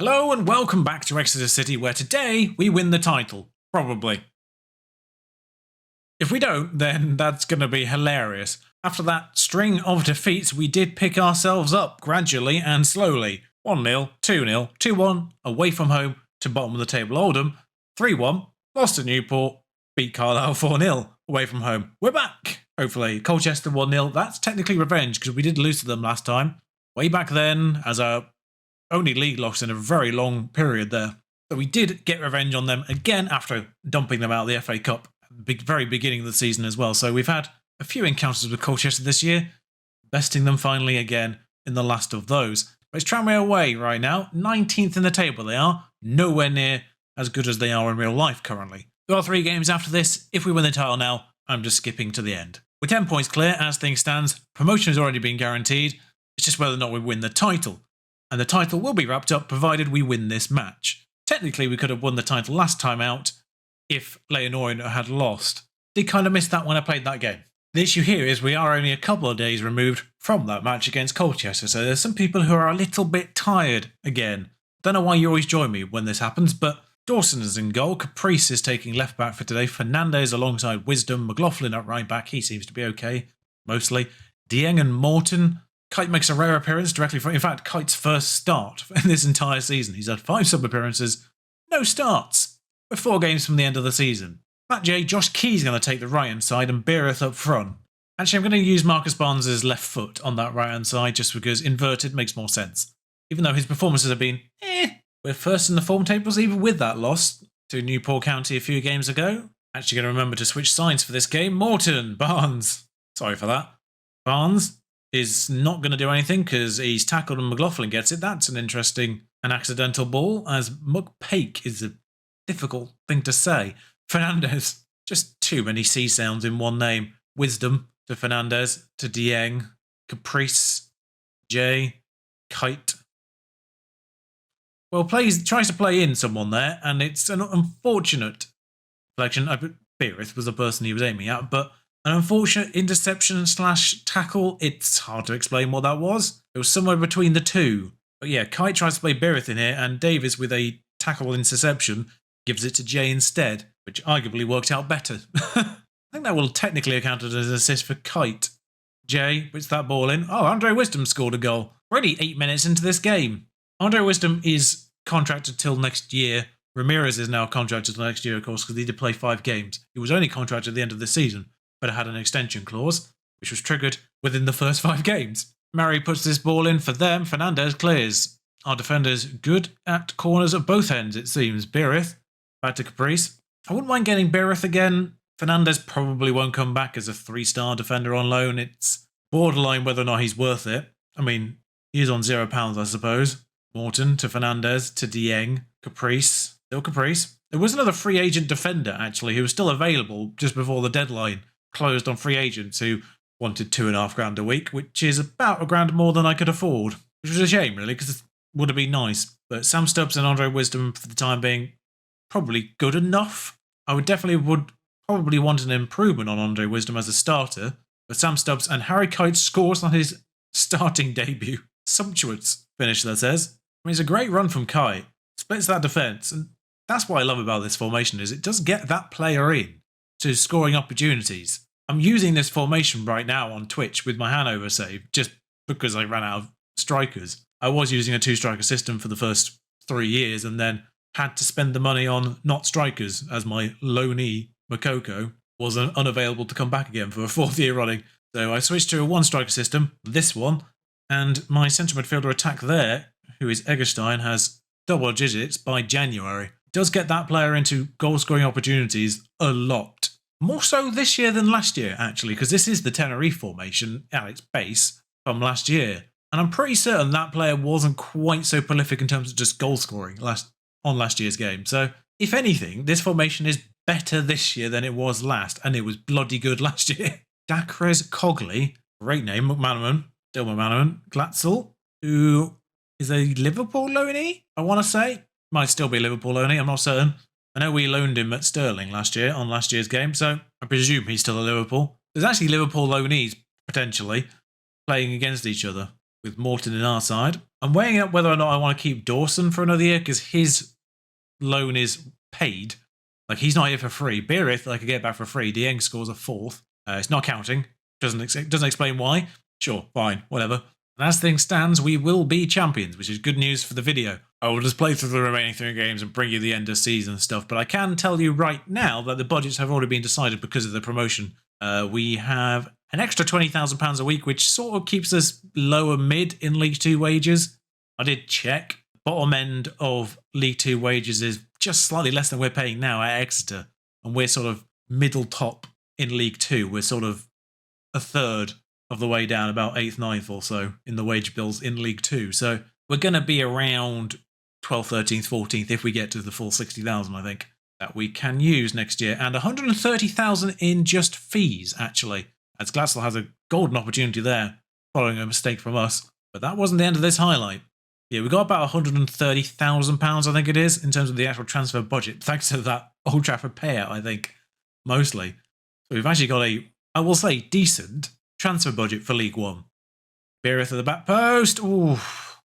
Hello and welcome back to Exeter City, where today we win the title. Probably. If we don't, then that's going to be hilarious. After that string of defeats, we did pick ourselves up gradually and slowly. 1-0, 2-0, 2-1, away from home to bottom of the table Oldham. 3-1, lost to Newport, beat Carlisle 4-0, away from home. We're back, hopefully. Colchester 1-0, that's technically revenge because we did lose to them last time. Way back then, as our only league loss in a very long period there. So we did get revenge on them again after dumping them out of the FA Cup at the very beginning of the season as well. So we've had a few encounters with Colchester this year, besting them finally again in the last of those. But it's Tranmere away right now, 19th in the table they are, nowhere near as good as they are in real life currently. There are 3 games after this. If we win the title now, I'm just skipping to the end. We're 10 points clear as things stand, promotion has already been guaranteed, it's just whether or not we win the title. And the title will be wrapped up provided we win this match. Technically, we could have won the title last time out if Leonorian had lost. Did kind of miss that when I played that game. The issue here is we are only a couple of days removed from that match against Colchester, so there's some people who are a little bit tired again. Don't know why you always join me when this happens, but Dawson is in goal, Caprice is taking left back for today, Fernandez alongside Wisdom, McLaughlin at right back, he seems to be okay, mostly. Dieng and Morton. Kite makes a rare appearance directly from, in fact, Kite's first start in this entire season. He's had 5 sub-appearances, no starts. We're 4 games from the end of the season. Matt J, Josh Key's going to take the right-hand side and Beereth up front. Actually, I'm going to use Marcus Barnes' left foot on that right-hand side just because inverted makes more sense. Even though his performances have been, we're first in the form tables even with that loss to Newport County a few games ago. Actually going to remember to switch sides for this game. Morton, Barnes. Sorry for that. Barnes is not going to do anything because he's tackled and McLaughlin gets it. That's an interesting and accidental ball, as McPake is a difficult thing to say. Fernandez, just too many C sounds in one name. Wisdom to Fernandez, to Dieng, Caprice, J, Kite. Well, tries to play in someone there, and it's an unfortunate reflection. Beereth was the person he was aiming at, but an unfortunate interception / tackle. It's hard to explain what that was. It was somewhere between the two. But yeah, Kite tries to play Beereth in here, and Davis, with a tackle interception, gives it to Jay instead, which arguably worked out better. I think that will technically account as an assist for Kite. Jay puts that ball in. Oh, Andre Wisdom scored a goal. Already 8 minutes into this game. Andre Wisdom is contracted till next year. Ramirez is now contracted till next year, of course, because he did play 5 games. He was only contracted at the end of the season, but it had an extension clause, which was triggered within the first 5 games. Murray puts this ball in for them. Fernandez clears. Our defenders good at corners at both ends, it seems. Beereth, back to Caprice. I wouldn't mind getting Beereth again. Fernandez probably won't come back as a 3-star defender on loan. It's borderline whether or not he's worth it. I mean, he's on £0, I suppose. Morton to Fernandez to Dieng. Caprice. Still Caprice. There was another free agent defender, actually, who was still available just before the deadline closed on free agents who wanted £2,500 a week, which is about £1,000 more than I could afford, which was a shame, really, because it would have been nice. But Sam Stubbs and Andre Wisdom, for the time being, probably good enough. I would probably want an improvement on Andre Wisdom as a starter, but Sam Stubbs and Harry Kite scores on his starting debut. Sumptuous finish, that says. I mean, it's a great run from Kite. Splits that defence, and that's what I love about this formation, is it does get that player in to scoring opportunities. I'm using this formation right now on Twitch with my Hanover save, just because I ran out of strikers. I was using a 2-striker system for the first 3 years, and then had to spend the money on not strikers, as my loanee, Makoko, was unavailable to come back again for a 4th year running. So I switched to a 1-striker system, this one, and my centre midfielder attack there, who is Egerstein, has double digits by January. Does get that player into goal-scoring opportunities a lot. More so this year than last year, actually, because this is the Tenerife formation at its base from last year. And I'm pretty certain that player wasn't quite so prolific in terms of just goal-scoring on last year's game. So, if anything, this formation is better this year than it was last, and it was bloody good last year. Dacres Cogley, great name, McManaman, Dill McManaman, Glatzel, who is a Liverpool loanee, I want to say. Might still be Liverpool loanee, I'm not certain. I know we loaned him at Sterling last year on last year's game, so I presume he's still at Liverpool. There's actually Liverpool loanees, potentially, playing against each other. with Morton in our side. I'm weighing up whether or not I want to keep Dawson for another year because his loan is paid. Like, he's not here for free. Beerith, I could get back for free. Dieng scores a 4th. It's not counting. Doesn't explain why. Sure, fine, whatever. And as things stands, we will be champions, which is good news for the video. I will just play through the remaining 3 games and bring you the end of season stuff, but I can tell you right now that the budgets have already been decided because of the promotion. We have an extra £20,000 a week, which sort of keeps us lower mid in League 2 wages. I did check. Bottom end of League 2 wages is just slightly less than we're paying now at Exeter, and we're sort of middle top in League 2. We're sort of a third of the way down, about 8th, 9th or so in the wage bills in League 2. So we're going to be around 12th, 13th, 14th if we get to the full 60,000, I think, that we can use next year. And 130,000 in just fees, actually, as Glatzel has a golden opportunity there following a mistake from us. But that wasn't the end of this highlight. Yeah, we got about £130,000, I think it is, in terms of the actual transfer budget, thanks to that Old Trafford payout, I think, mostly. So we've actually got a, I will say, decent transfer budget for League 1. Beerith at the back post. Ooh,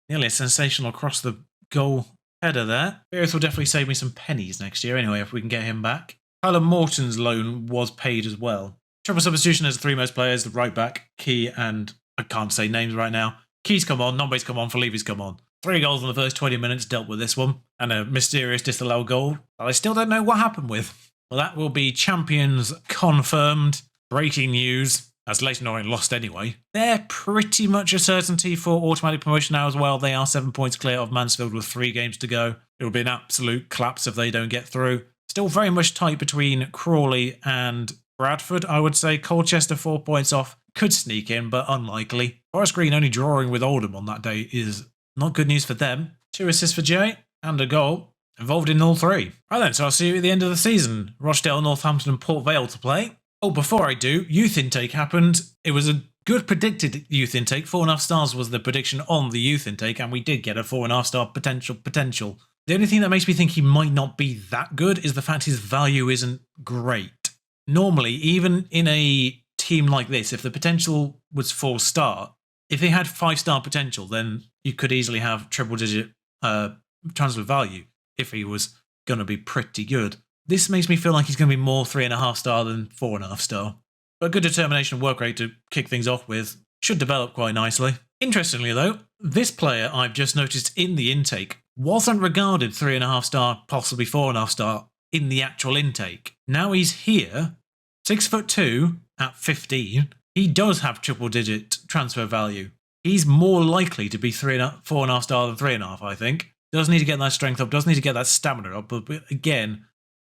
nearly a sensational across the goal header there. Beerith will definitely save me some pennies next year anyway, if we can get him back. Tyler Morton's loan was paid as well. Triple substitution as the 3 most players, the right back, Key, and I can't say names right now. Key's come on, Nombe's come on, Felipe's come on. 3 goals in the first 20 minutes, dealt with this one. And a mysterious disallowed goal that I still don't know what happened with. Well, that will be champions confirmed. Breaking news, as Leyton Orient lost anyway. They're pretty much a certainty for automatic promotion now as well. They are 7 points clear of Mansfield with 3 games to go. It will be an absolute collapse if they don't get through. Still very much tight between Crawley and Bradford, I would say. Colchester 4 points off. Could sneak in, but unlikely. Forest Green only drawing with Oldham on that day is not good news for them. 2 assists for Jay and a goal. Involved in all 3. Right then, so I'll see you at the end of the season. Rochdale, Northampton and Port Vale to play. Oh, before I do, youth intake happened. It was a good predicted youth intake. 4.5 stars was the prediction on the youth intake, and we did get a 4.5 star potential. The only thing that makes me think he might not be that good is the fact his value isn't great. Normally, even in a team like this, if the potential was 4-star, if they had 5-star potential, then you could easily have triple-digit transfer value if he was going to be pretty good. This makes me feel like he's going to be more 3.5 star than 4.5 star. But good determination and work rate to kick things off with. Should develop quite nicely. Interestingly though, this player I've just noticed in the intake wasn't regarded 3.5 star, possibly 4.5 star in the actual intake. Now he's here, 6'2" at 15. He does have triple-digit transfer value. He's more likely to be 4.5 star than 3.5, I think. Does need to get that strength up, does need to get that stamina up, but again,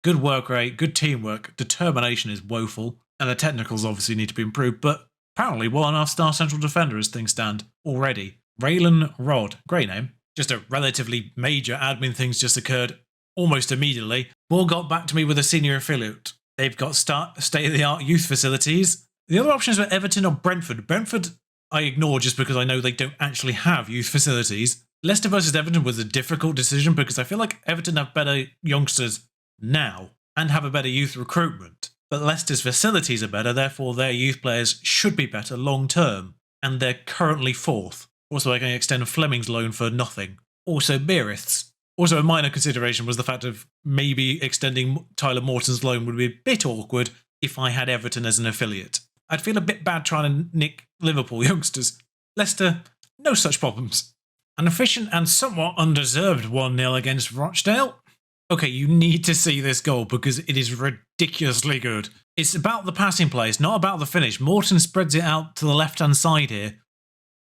good work rate, good teamwork, determination is woeful, and the technicals obviously need to be improved, but apparently 1.5 star central defender as things stand already. Raylan Rod, great name. Just a relatively major admin things just occurred almost immediately. Ball got back to me with a senior affiliate. They've got state-of-the-art youth facilities. The other options were Everton or Brentford. Brentford I ignore just because I know they don't actually have youth facilities. Leicester versus Everton was a difficult decision because I feel like Everton have better youngsters now and have a better youth recruitment. But Leicester's facilities are better, therefore their youth players should be better long term. And they're currently 4th. Also, I can extend Fleming's loan for nothing. Also, Beerith's. Also, a minor consideration was the fact of maybe extending Tyler Morton's loan would be a bit awkward if I had Everton as an affiliate. I'd feel a bit bad trying to nick Liverpool youngsters. Leicester, no such problems. An efficient and somewhat undeserved 1-0 against Rochdale. Okay, you need to see this goal because it is ridiculously good. It's about the passing play, it's not about the finish. Morton spreads it out to the left-hand side here.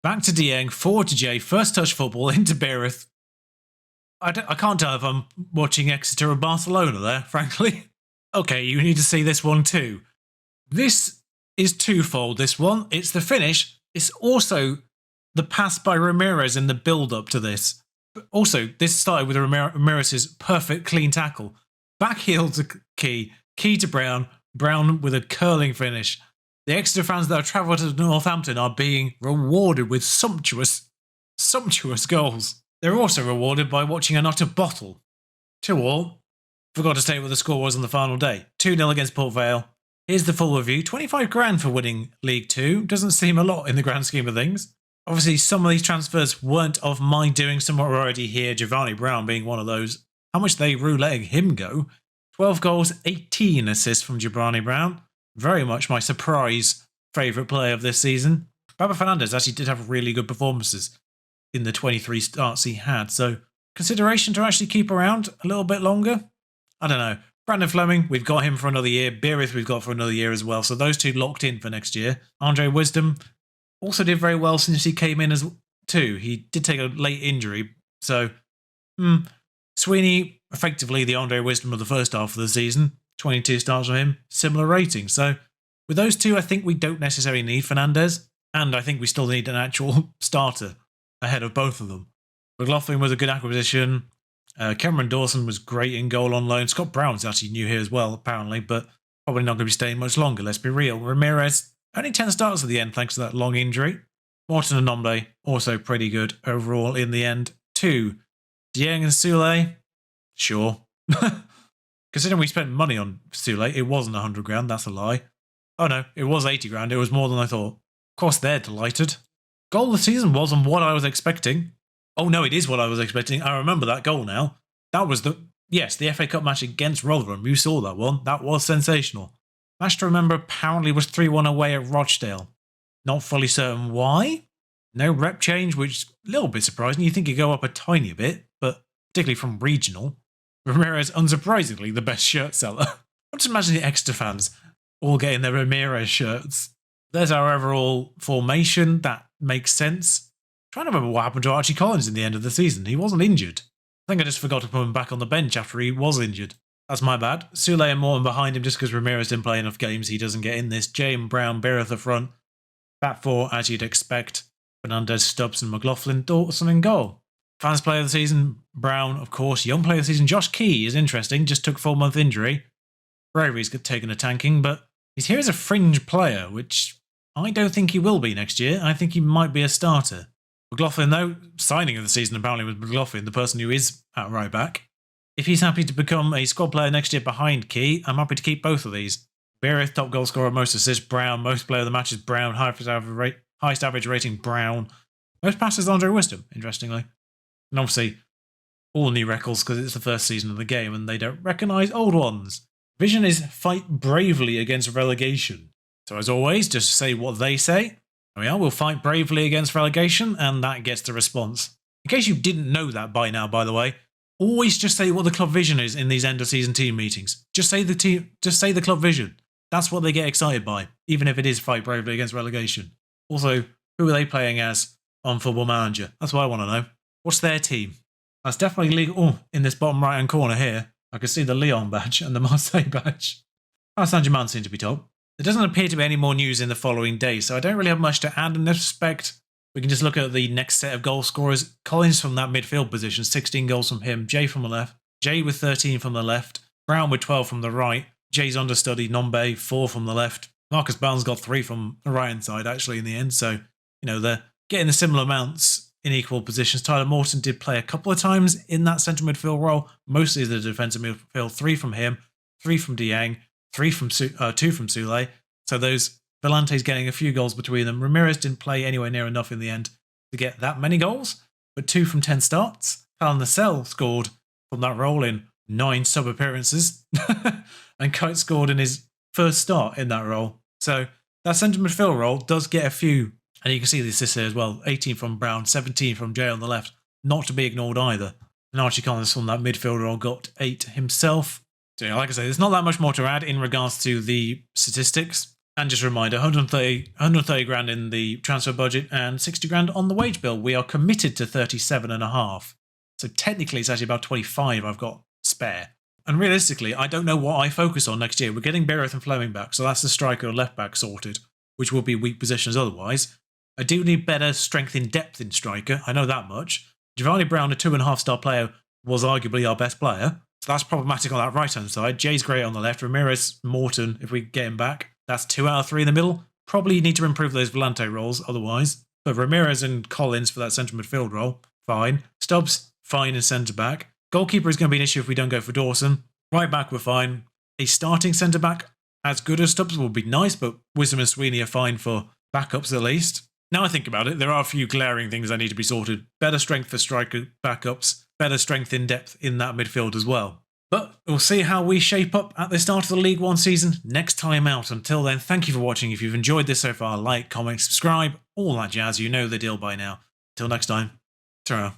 Back to Dieng, forward to Jay, first touch football into Beerith. I can't tell if I'm watching Exeter or Barcelona there, frankly. Okay, you need to see this one too. This is twofold, this one. It's the finish. It's also the pass by Ramirez in the build-up to this. But also, this started with Ramirez's perfect clean tackle. Back heel to Key, Key to Brown, Brown with a curling finish. The Exeter fans that have travelled to Northampton are being rewarded with sumptuous goals. They're also rewarded by watching a not a bottle. 2-2. Forgot to state what the score was on the final day. 2-0 against Port Vale. Here's the full review. 25 grand for winning League 2. Doesn't seem a lot in the grand scheme of things. Obviously, some of these transfers weren't of my doing, some were already here, Giovanni Brown being one of those. How much they were letting him go? 12 goals, 18 assists from Giovanni Brown. Very much my surprise favourite player of this season. Baba Fernandez actually did have really good performances in the 23 starts he had, so consideration to actually keep around a little bit longer? I don't know. Brandon Fleming, we've got him for another year. Beerith, we've got for another year as well, so those two locked in for next year. Andre Wisdom also did very well since he came in as too. He did take a late injury, so Sweeney, effectively the Andre Wisdom of the first half of the season. 22 starts from him, similar rating. So with those two, I think we don't necessarily need Fernandez, and I think we still need an actual starter ahead of both of them. McLaughlin was a good acquisition. Cameron Dawson was great in goal on loan. Scott Brown's actually new here as well, apparently, but probably not going to be staying much longer, let's be real. Ramirez, only 10 starts at the end thanks to that long injury. Morton and Nombe, also pretty good overall in the end, too. Dieng and Sule, sure. Considering we spent money on Sule, it wasn't 100 grand, that's a lie. Oh no, it was 80 grand, it was more than I thought. Of course, they're delighted. Goal of the season wasn't what I was expecting. Oh no, it is what I was expecting. I remember that goal now. That was the FA Cup match against Rotherham. You saw that one. That was sensational. Match to remember apparently was 3-1 away at Rochdale. Not fully certain why. No rep change, which is a little bit surprising. You think you go up a tiny bit, but particularly from regional. Ramirez, unsurprisingly, the best shirt seller. I'm just imagining the Exeter fans all getting their Ramirez shirts. There's our overall formation. That makes sense. I'm trying to remember what happened to Archie Collins in the end of the season. He wasn't injured. I think I just forgot to put him back on the bench after he was injured. That's my bad. Sule and Morton behind him just because Ramirez didn't play enough games. He doesn't get in this. James Brown, Beer at the front. Back four, as you'd expect. Fernandez, Stubbs and McLaughlin, Dawson in goal. Fans player of the season, Brown, of course. Young player of the season, Josh Key is interesting. Just took 4-month injury. Bravery's taken a tanking, but he's here as a fringe player, which I don't think he will be next year. I think he might be a starter. McLaughlin, though, signing of the season apparently was McLaughlin, the person who is at right back. If he's happy to become a squad player next year behind Key, I'm happy to keep both of these. Beerith, top goal scorer, most assists, Brown. Most player of the match is Brown. Highest average rating, Brown. Most passes, Andre Wisdom, interestingly. And obviously, all new records because it's the first season of the game and they don't recognise old ones. Vision is fight bravely against relegation. So as always, just say what they say. There we are, we'll fight bravely against relegation, and that gets the response. In case you didn't know that by now, by the way, always just say what the club vision is in these end of season team meetings. Just say the club vision. That's what they get excited by, even if it is fight bravely against relegation. Also, who are they playing as on Football Manager? That's what I want to know. What's their team? That's definitely legal. Oh, in this bottom right hand corner here, I can see the Lyon badge and the Marseille badge. Paris Saint-Germain seem to be top. There doesn't appear to be any more news in the following days, so I don't really have much to add in this respect. We can just look at the next set of goal scorers. Collins from that midfield position, 16 goals from him. Jay from the left. Jay with 13 from the left. Brown with 12 from the right. Jay's understudy, Nombe, 4 from the left. Marcus Barnes got 3 from the right-hand side, actually, in the end. So, they're getting the similar amounts in equal positions. Tyler Morton did play a couple of times in that centre midfield role, mostly the defensive midfield. 3 from him, 3 from Dieng. 2 from Sule. So those Volantes getting a few goals between them. Ramirez didn't play anywhere near enough in the end to get that many goals, but 2 from 10 starts. Alan Lascelles scored from that role in 9 sub-appearances, and Kite scored in his first start in that role. So that centre midfield role does get a few, and you can see the assists here as well. 18 from Brown, 17 from Jay on the left. Not to be ignored either. And Archie Collins from that midfield role got 8 himself. So yeah, like I say, there's not that much more to add in regards to the statistics. And just a reminder, 130 grand in the transfer budget and 60 grand on the wage bill. We are committed to 37.5. So technically it's actually about 25 I've got spare. And realistically, I don't know what I focus on next year. We're getting Beerith and Fleming back, so that's the striker and left back sorted, which will be weak positions otherwise. I do need better strength in depth in striker, I know that much. Giovanni Brown, a 2.5-star player, was arguably our best player. So that's problematic on that right-hand side. Jay's great on the left. Ramirez, Morton, if we get him back. That's 2 out of 3 in the middle. Probably need to improve those Volante roles otherwise. But Ramirez and Collins for that centre midfield role, fine. Stubbs, fine in centre-back. Goalkeeper is going to be an issue if we don't go for Dawson. Right back, we're fine. A starting centre-back as good as Stubbs would be nice, but Wisdom and Sweeney are fine for backups at least. Now I think about it, there are a few glaring things that need to be sorted. Better strength for striker backups, better strength in depth in that midfield as well. But we'll see how we shape up at the start of the League One season next time out. Until then, thank you for watching. If you've enjoyed this so far, like, comment, subscribe, all that jazz. You know the deal by now. Till next time, ta-ra.